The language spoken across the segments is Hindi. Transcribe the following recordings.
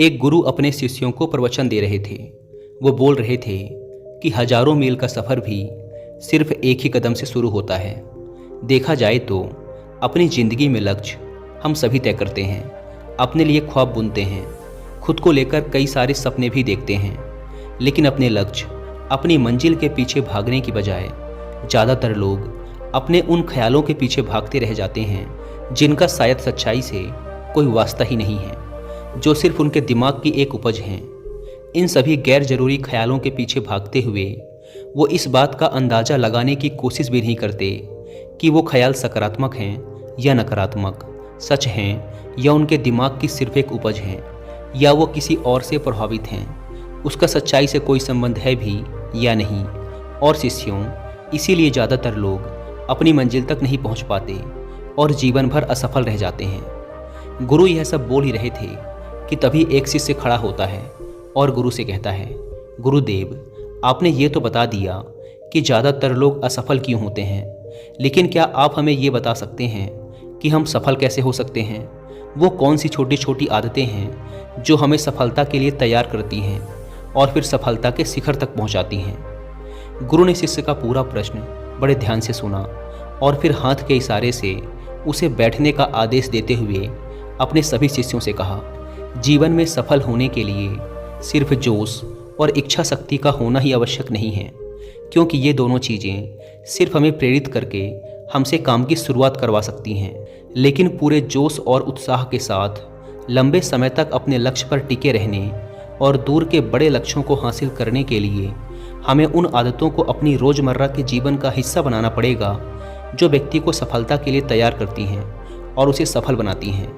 एक गुरु अपने शिष्यों को प्रवचन दे रहे थे। वो बोल रहे थे कि हजारों मील का सफ़र भी सिर्फ एक ही कदम से शुरू होता है। देखा जाए तो अपनी ज़िंदगी में लक्ष्य हम सभी तय करते हैं, अपने लिए ख्वाब बुनते हैं, खुद को लेकर कई सारे सपने भी देखते हैं, लेकिन अपने लक्ष्य, अपनी मंजिल के पीछे भागने की बजाय ज़्यादातर लोग अपने उन ख्यालों के पीछे भागते रह जाते हैं जिनका शायद सच्चाई से कोई वास्ता ही नहीं है, जो सिर्फ उनके दिमाग की एक उपज हैं। इन सभी गैर ज़रूरी ख्यालों के पीछे भागते हुए वो इस बात का अंदाज़ा लगाने की कोशिश भी नहीं करते कि वो ख्याल सकारात्मक हैं या नकारात्मक, सच हैं या उनके दिमाग की सिर्फ एक उपज हैं, या वो किसी और से प्रभावित हैं, उसका सच्चाई से कोई संबंध है भी या नहीं। और शिष्यों, इसीलिए ज़्यादातर लोग अपनी मंजिल तक नहीं पहुंच पाते और जीवन भर असफल रह जाते हैं। गुरु यह सब बोल ही रहे थे कि तभी एक शिष्य खड़ा होता है और गुरु से कहता है, गुरुदेव, आपने ये तो बता दिया कि ज़्यादातर लोग असफल क्यों होते हैं, लेकिन क्या आप हमें ये बता सकते हैं कि हम सफल कैसे हो सकते हैं? वो कौन सी छोटी छोटी आदतें हैं जो हमें सफलता के लिए तैयार करती हैं और फिर सफलता के शिखर तक पहुंचाती हैं? गुरु ने शिष्य का पूरा प्रश्न बड़े ध्यान से सुना और फिर हाथ के इशारे से उसे बैठने का आदेश देते हुए अपने सभी शिष्यों से कहा, जीवन में सफल होने के लिए सिर्फ जोश और इच्छा शक्ति का होना ही आवश्यक नहीं है, क्योंकि ये दोनों चीज़ें सिर्फ हमें प्रेरित करके हमसे काम की शुरुआत करवा सकती हैं, लेकिन पूरे जोश और उत्साह के साथ लंबे समय तक अपने लक्ष्य पर टिके रहने और दूर के बड़े लक्ष्यों को हासिल करने के लिए हमें उन आदतों को अपनी रोज़मर्रा के जीवन का हिस्सा बनाना पड़ेगा जो व्यक्ति को सफलता के लिए तैयार करती हैं और उसे सफल बनाती हैं।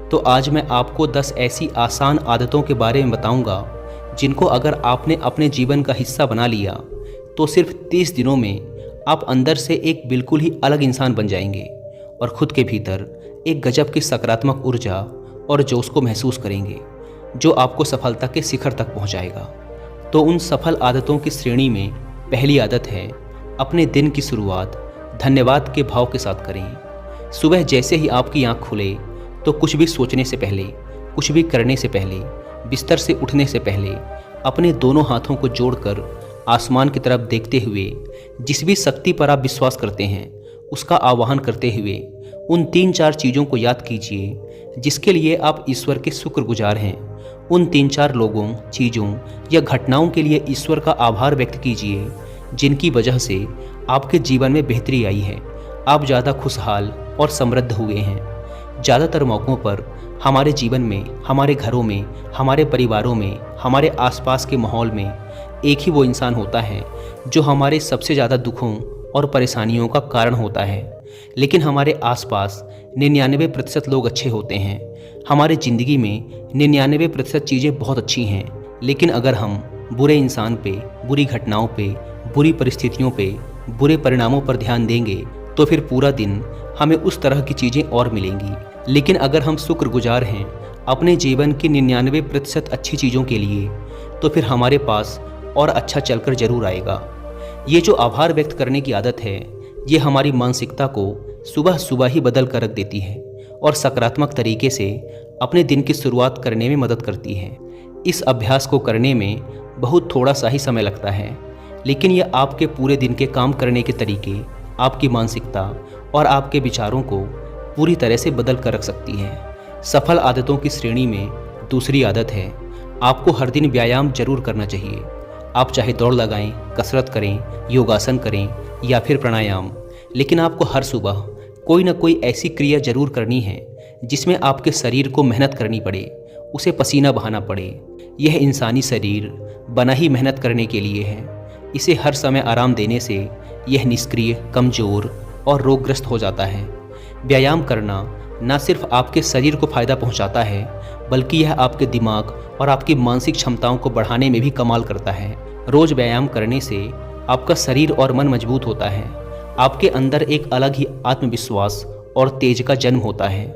तो आज मैं आपको 10 ऐसी आसान आदतों के बारे में बताऊंगा जिनको अगर आपने अपने जीवन का हिस्सा बना लिया तो सिर्फ 30 दिनों में आप अंदर से एक बिल्कुल ही अलग इंसान बन जाएंगे और खुद के भीतर एक गजब की सकारात्मक ऊर्जा और जोश को महसूस करेंगे जो आपको सफलता के शिखर तक पहुंचाएगा। तो उन सफल आदतों की श्रेणी में पहली आदत है, अपने दिन की शुरुआत धन्यवाद के भाव के साथ करें। सुबह जैसे ही आपकी आँख खुले तो कुछ भी सोचने से पहले, कुछ भी करने से पहले, बिस्तर से उठने से पहले अपने दोनों हाथों को जोड़कर आसमान की तरफ देखते हुए जिस भी शक्ति पर आप विश्वास करते हैं उसका आवाहन करते हुए उन 3-4 चीज़ों को याद कीजिए जिसके लिए आप ईश्वर के शुक्रगुजार हैं। उन 3-4 लोगों, चीज़ों या घटनाओं के लिए ईश्वर का आभार व्यक्त कीजिए जिनकी वजह से आपके जीवन में बेहतरी आई है, आप ज़्यादा खुशहाल और समृद्ध हुए हैं। ज़्यादातर मौक़ों पर हमारे जीवन में, हमारे घरों में, हमारे परिवारों में, हमारे आसपास के माहौल में एक ही वो इंसान होता है जो हमारे सबसे ज़्यादा दुखों और परेशानियों का कारण होता है, लेकिन हमारे आसपास 99% लोग अच्छे होते हैं। हमारे ज़िंदगी में 99% चीज़ें बहुत अच्छी हैं, लेकिन अगर हम बुरे इंसान पे, बुरी घटनाओं पे, बुरी परिस्थितियों पे, बुरे परिणामों पर ध्यान देंगे तो फिर पूरा दिन हमें उस तरह की चीज़ें और मिलेंगी। लेकिन अगर हम शुक्रगुजार हैं अपने जीवन की 99% अच्छी चीज़ों के लिए तो फिर हमारे पास और अच्छा चलकर ज़रूर आएगा। ये जो आभार व्यक्त करने की आदत है, ये हमारी मानसिकता को सुबह सुबह ही बदल कर रख देती है और सकारात्मक तरीके से अपने दिन की शुरुआत करने में मदद करती है। इस अभ्यास को करने में बहुत थोड़ा सा ही समय लगता है, लेकिन यह आपके पूरे दिन के काम करने के तरीके, आपकी मानसिकता और आपके विचारों को पूरी तरह से बदल कर रख सकती है। सफल आदतों की श्रेणी में दूसरी आदत है, आपको हर दिन व्यायाम जरूर करना चाहिए। आप चाहे दौड़ लगाएं, कसरत करें, योगासन करें या फिर प्राणायाम, लेकिन आपको हर सुबह कोई ना कोई ऐसी क्रिया जरूर करनी है जिसमें आपके शरीर को मेहनत करनी पड़े, उसे पसीना बहाना पड़े। यह इंसानी शरीर बना ही मेहनत करने के लिए है। इसे हर समय आराम देने से यह निष्क्रिय, कमज़ोर और रोगग्रस्त हो जाता है। व्यायाम करना न सिर्फ आपके शरीर को फ़ायदा पहुंचाता है, बल्कि यह आपके दिमाग और आपकी मानसिक क्षमताओं को बढ़ाने में भी कमाल करता है। रोज़ व्यायाम करने से आपका शरीर और मन मजबूत होता है। आपके अंदर एक अलग ही आत्मविश्वास और तेज का जन्म होता है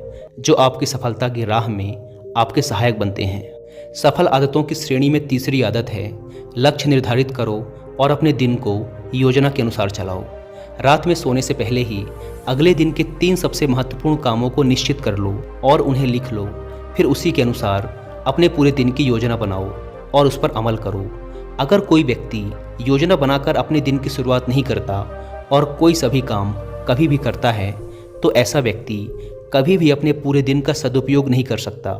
जो आपकी सफलता की राह में आपके सहायक बनते हैं। सफल आदतों की श्रेणी में तीसरी आदत है, लक्ष्य निर्धारित करो और अपने दिन को योजना के अनुसार चलाओ। रात में सोने से पहले ही अगले दिन के 3 सबसे महत्वपूर्ण कामों को निश्चित कर लो और उन्हें लिख लो। फिर उसी के अनुसार अपने पूरे दिन की योजना बनाओ और उस पर अमल करो। अगर कोई व्यक्ति योजना बनाकर अपने दिन की शुरुआत नहीं करता और कोई सभी काम कभी भी करता है, तो ऐसा व्यक्ति कभी भी अपने पूरे दिन का सदुपयोग नहीं कर सकता।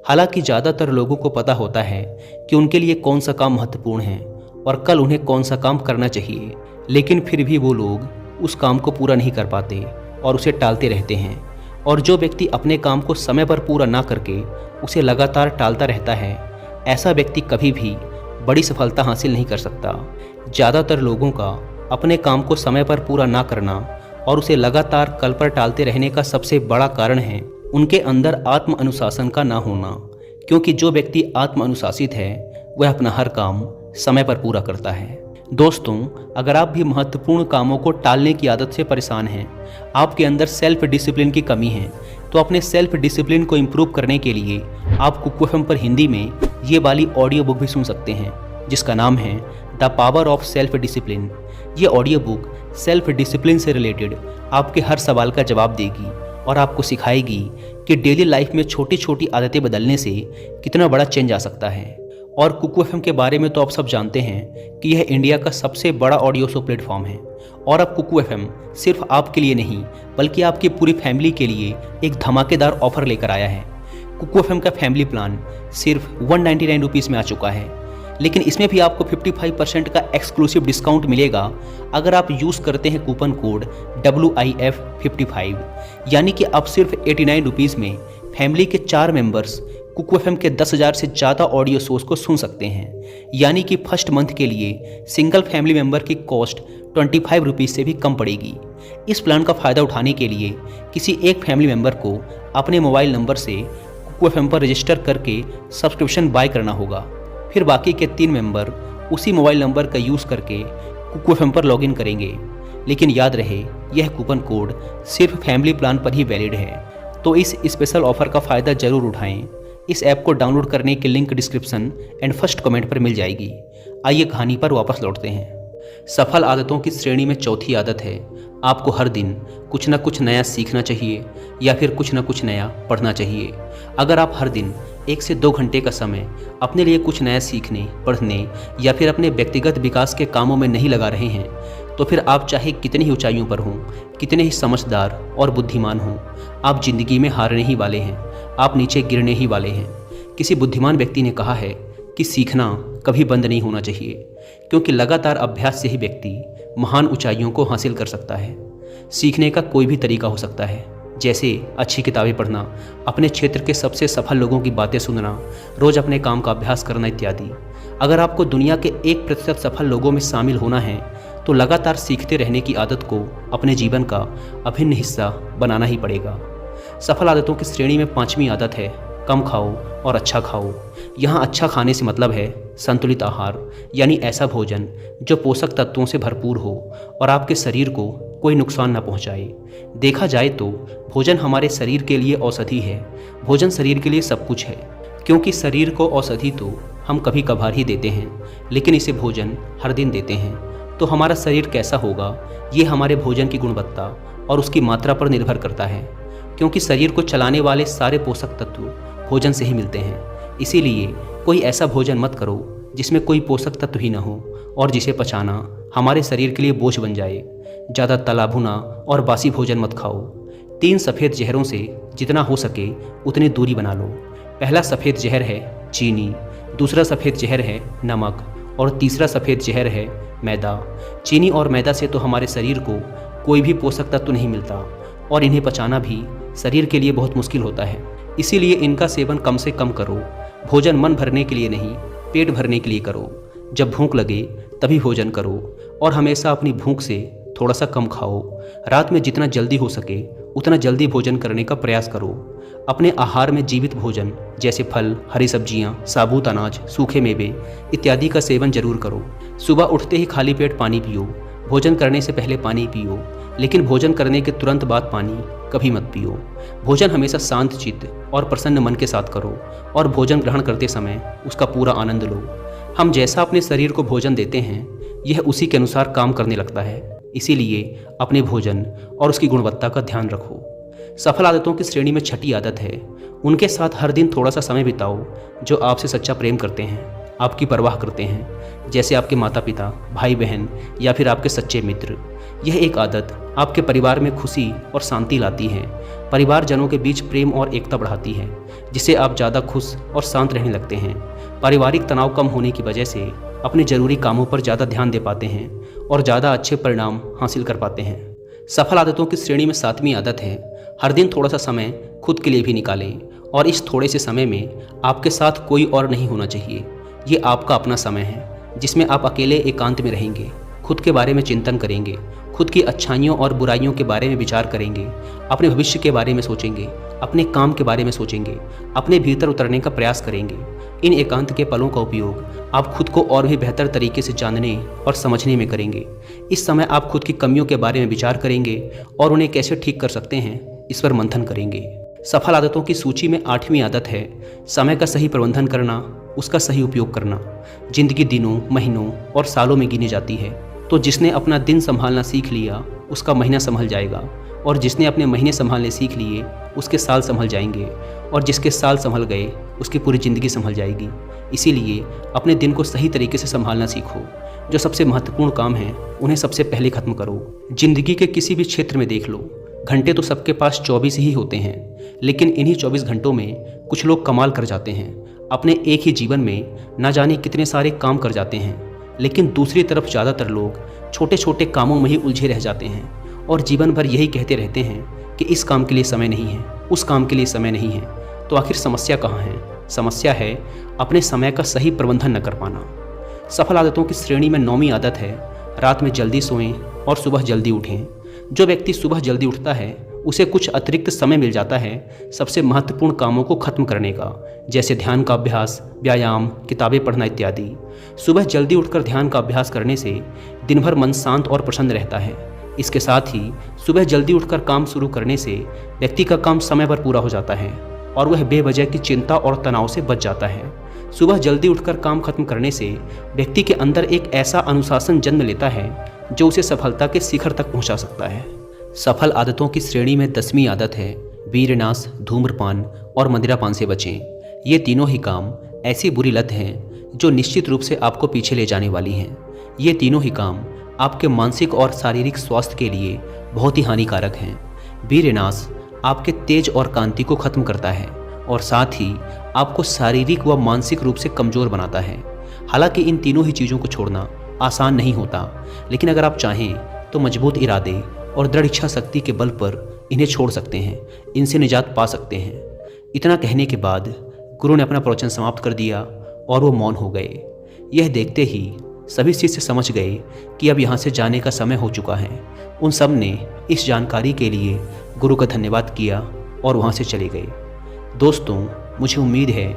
हालांकि ज़्यादातर लोगों को पता होता है कि उनके लिए कौन सा काम महत्वपूर्ण है और कल उन्हें कौन सा काम करना चाहिए, लेकिन फिर भी वो लोग उस काम को पूरा नहीं कर पाते और उसे टालते रहते हैं। और जो व्यक्ति अपने काम को समय पर पूरा ना करके उसे लगातार टालता रहता है, ऐसा व्यक्ति कभी भी बड़ी सफलता हासिल नहीं कर सकता। ज़्यादातर लोगों का अपने काम को समय पर पूरा ना करना और उसे लगातार कल पर टालते रहने का सबसे बड़ा कारण है उनके अंदर आत्म अनुशासन का ना होना। क्योंकि जो व्यक्ति आत्म अनुशासित है वह अपना हर काम समय पर पूरा करता है। दोस्तों, अगर आप भी महत्वपूर्ण कामों को टालने की आदत से परेशान हैं, आपके अंदर सेल्फ डिसिप्लिन की कमी है, तो अपने सेल्फ डिसिप्लिन को इम्प्रूव करने के लिए आप कुकू एफएम पर हिंदी में ये वाली ऑडियो बुक भी सुन सकते हैं, जिसका नाम है the power of self discipline. ये ऑडियो बुक सेल्फ डिसिप्लिन से रिलेटेड आपके हर सवाल का जवाब देगी और आपको सिखाएगी कि डेली लाइफ में छोटी छोटी आदतें बदलने से कितना बड़ा चेंज आ सकता है। और कुकू एफएम के बारे में तो आप सब जानते हैं कि यह इंडिया का सबसे बड़ा ऑडियो शो प्लेटफॉर्म है। और अब कुकू एफएम सिर्फ आपके लिए नहीं बल्कि आपकी पूरी फैमिली के लिए एक धमाकेदार ऑफर लेकर आया है। कुकू एफएम का फैमिली प्लान सिर्फ 199 रुपीज़ में आ चुका है, लेकिन इसमें भी आपको 55% का एक्सक्लूसिव डिस्काउंट मिलेगा अगर आप यूज़ करते हैं कूपन कोड WIF55। यानी कि अब सिर्फ 89 रुपीज़ में फैमिली के 4 मेंबर्स कुकू एफएम के 10,000 से ज़्यादा ऑडियो शोज को सुन सकते हैं। यानी कि फर्स्ट मंथ के लिए सिंगल फैमिली मेंबर की कॉस्ट 25 रुपीज़ से भी कम पड़ेगी। इस प्लान का फ़ायदा उठाने के लिए किसी एक फैमिली मेंबर को अपने मोबाइल नंबर से कुकू एफएम पर रजिस्टर करके सब्सक्रिप्शन बाय करना होगा। फिर बाकी के 3 मेंबर उसी मोबाइल नंबर का यूज़ करके कुकू एफएम पर लॉगिन करेंगे। लेकिन याद रहे, यह कूपन कोड सिर्फ फैमिली प्लान पर ही वैलिड है, तो इस स्पेशल ऑफर का फ़ायदा ज़रूर उठाएं। इस ऐप को डाउनलोड करने की link description and first comment पर मिल जाएगी। आइए कहानी पर वापस लौटते हैं। सफल आदतों की श्रेणी में चौथी आदत है, आपको हर दिन कुछ न कुछ नया सीखना चाहिए या फिर कुछ न कुछ नया पढ़ना चाहिए। अगर आप हर दिन 1 से 2 घंटे का समय अपने लिए कुछ नया सीखने, पढ़ने या फिर अपने व्यक्तिगत विकास के कामों में नहीं लगा रहे हैं, तो फिर आप चाहे कितनी ही ऊंचाइयों पर हों, कितने ही समझदार और बुद्धिमान हों, आप जिंदगी में हारने ही वाले हैं, आप नीचे गिरने ही वाले हैं। किसी बुद्धिमान व्यक्ति ने कहा है कि सीखना कभी बंद नहीं होना चाहिए, क्योंकि लगातार अभ्यास से ही व्यक्ति महान ऊंचाइयों को हासिल कर सकता है। सीखने का कोई भी तरीका हो सकता है, जैसे अच्छी किताबें पढ़ना, अपने क्षेत्र के सबसे सफल लोगों की बातें सुनना, रोज़ अपने काम का अभ्यास करना इत्यादि। अगर आपको दुनिया के 1% सफल लोगों में शामिल होना है, तो लगातार सीखते रहने की आदत को अपने जीवन का अभिन्न हिस्सा बनाना ही पड़ेगा। सफल आदतों की श्रेणी में 5वीं आदत है, कम खाओ और अच्छा खाओ। यहाँ अच्छा खाने से मतलब है संतुलित आहार, यानी ऐसा भोजन जो पोषक तत्वों से भरपूर हो और आपके शरीर को कोई नुकसान न पहुँचाए। देखा जाए तो भोजन हमारे शरीर के लिए औषधि है। भोजन शरीर के लिए सब कुछ है, क्योंकि शरीर को औषधि तो हम कभी कभार ही देते हैं, लेकिन इसे भोजन हर दिन देते हैं। तो हमारा शरीर कैसा होगा, ये हमारे भोजन की गुणवत्ता और उसकी मात्रा पर निर्भर करता है, क्योंकि शरीर को चलाने वाले सारे पोषक तत्व भोजन से ही मिलते हैं। इसीलिए कोई ऐसा भोजन मत करो जिसमें कोई पोषक तत्व ही न हो और जिसे पचाना हमारे शरीर के लिए बोझ बन जाए। ज़्यादा तला भुना और बासी भोजन मत खाओ। 3 सफ़ेद जहरों से जितना हो सके उतनी दूरी बना लो। पहला सफ़ेद जहर है चीनी, दूसरा सफ़ेद जहर है नमक और तीसरा सफ़ेद जहर है मैदा। चीनी और मैदा से तो हमारे शरीर को कोई भी पोषक तत्व नहीं मिलता और इन्हें पचाना भी शरीर के लिए बहुत मुश्किल होता है। इसीलिए इनका सेवन कम से कम करो। भोजन मन भरने के लिए नहीं, पेट भरने के लिए करो। जब भूख लगे तभी भोजन करो और हमेशा अपनी भूख से थोड़ा सा कम खाओ। रात में जितना जल्दी हो सके उतना जल्दी भोजन करने का प्रयास करो। अपने आहार में जीवित भोजन जैसे फल, हरी सब्जियां, साबुत अनाज, सूखे मेवे इत्यादि का सेवन जरूर करो। सुबह उठते ही खाली पेट पानी पियो। भोजन करने से पहले पानी पियो, लेकिन भोजन करने के तुरंत बाद पानी कभी मत पियो। भोजन हमेशा शांत चित्त और प्रसन्न मन के साथ करो और भोजन ग्रहण करते समय उसका पूरा आनंद लो। हम जैसा अपने शरीर को भोजन देते हैं, यह उसी के अनुसार काम करने लगता है। इसीलिए अपने भोजन और उसकी गुणवत्ता का ध्यान रखो। सफल आदतों की श्रेणी में छठी आदत है, उनके साथ हर दिन थोड़ा सा समय बिताओ जो आपसे सच्चा प्रेम करते हैं, आपकी परवाह करते हैं, जैसे आपके माता पिता, भाई बहन या फिर आपके सच्चे मित्र। यह एक आदत आपके परिवार में खुशी और शांति लाती है, परिवारजनों के बीच प्रेम और एकता बढ़ाती है, जिससे आप ज़्यादा खुश और शांत रहने लगते हैं। पारिवारिक तनाव कम होने की वजह से अपने ज़रूरी कामों पर ज़्यादा ध्यान दे पाते हैं और ज़्यादा अच्छे परिणाम हासिल कर पाते हैं। सफल आदतों की श्रेणी में 7वीं आदत है, हर दिन थोड़ा सा समय खुद के लिए भी निकालें और इस थोड़े से समय में आपके साथ कोई और नहीं होना चाहिए। ये आपका अपना समय है जिसमें आप अकेले एकांत में रहेंगे, खुद के बारे में चिंतन करेंगे, खुद की अच्छाइयों और बुराइयों के बारे में विचार करेंगे, अपने भविष्य के बारे में सोचेंगे, अपने काम के बारे में सोचेंगे, अपने भीतर उतरने का प्रयास करेंगे। इन एकांत के पलों का उपयोग आप खुद को और भी बेहतर तरीके से जानने और समझने में करेंगे। इस समय आप खुद की कमियों के बारे में विचार करेंगे और उन्हें कैसे ठीक कर सकते हैं इस पर मंथन करेंगे। सफल आदतों की सूची में 8वीं आदत है, समय का सही प्रबंधन करना, उसका सही उपयोग करना। जिंदगी दिनों, महीनों और सालों में गिनी जाती है, तो जिसने अपना दिन संभालना सीख लिया उसका महीना संभल जाएगा, और जिसने अपने महीने संभालने सीख लिए उसके साल संभल जाएंगे, और जिसके साल संभल गए उसकी पूरी ज़िंदगी संभल जाएगी। इसीलिए अपने दिन को सही तरीके से संभालना सीखो। जो सबसे महत्वपूर्ण काम हैं उन्हें सबसे पहले ख़त्म करो। ज़िंदगी के किसी भी क्षेत्र में देख लो, घंटे तो सबके पास 24 ही होते हैं, लेकिन इन्हीं 24 घंटों में कुछ लोग कमाल कर जाते हैं। अपने एक ही जीवन में न जाने कितने सारे काम कर जाते हैं, लेकिन दूसरी तरफ ज़्यादातर लोग छोटे छोटे कामों में ही उलझे रह जाते हैं और जीवन भर यही कहते रहते हैं कि इस काम के लिए समय नहीं है, उस काम के लिए समय नहीं है। तो आखिर समस्या कहाँ है? समस्या है अपने समय का सही प्रबंधन न कर पाना। सफल आदतों की श्रेणी में 9वीं आदत है, रात में जल्दी सोएं और सुबह जल्दी उठें। जो व्यक्ति सुबह जल्दी उठता है उसे कुछ अतिरिक्त समय मिल जाता है सबसे महत्वपूर्ण कामों को खत्म करने का, जैसे ध्यान का अभ्यास, व्यायाम, किताबें पढ़ना इत्यादि। सुबह जल्दी उठकर ध्यान का अभ्यास करने से दिन भर मन शांत और प्रसन्न रहता है। इसके साथ ही सुबह जल्दी उठकर काम शुरू करने से व्यक्ति का काम समय पर पूरा हो जाता है और वह बेवजह की चिंता और तनाव से बच जाता है। सुबह जल्दी उठकर काम खत्म करने से व्यक्ति के अंदर एक ऐसा अनुशासन जन्म लेता है जो उसे सफलता के शिखर तक पहुंचा सकता है। सफल आदतों की श्रेणी में 10वीं आदत है, वीरनाश, धूम्रपान और मदिरापान से बचें। ये तीनों ही काम ऐसी बुरी लत हैं जो निश्चित रूप से आपको पीछे ले जाने वाली हैं। ये तीनों ही काम आपके मानसिक और शारीरिक स्वास्थ्य के लिए बहुत ही हानिकारक हैं। वीरनाश आपके तेज और कांति को खत्म करता है और साथ ही आपको शारीरिक व मानसिक रूप से कमज़ोर बनाता है। हालांकि इन तीनों ही चीज़ों को छोड़ना आसान नहीं होता, लेकिन अगर आप चाहें तो मजबूत इरादे और दृढ़ इच्छा शक्ति के बल पर इन्हें छोड़ सकते हैं, इनसे निजात पा सकते हैं। इतना कहने के बाद गुरु ने अपना प्रवचन समाप्त कर दिया और वो मौन हो गए। यह देखते ही सभी शिष्य समझ गए कि अब यहाँ से जाने का समय हो चुका है। उन सब ने इस जानकारी के लिए गुरु का धन्यवाद किया और वहाँ से चले गए। दोस्तों, मुझे उम्मीद है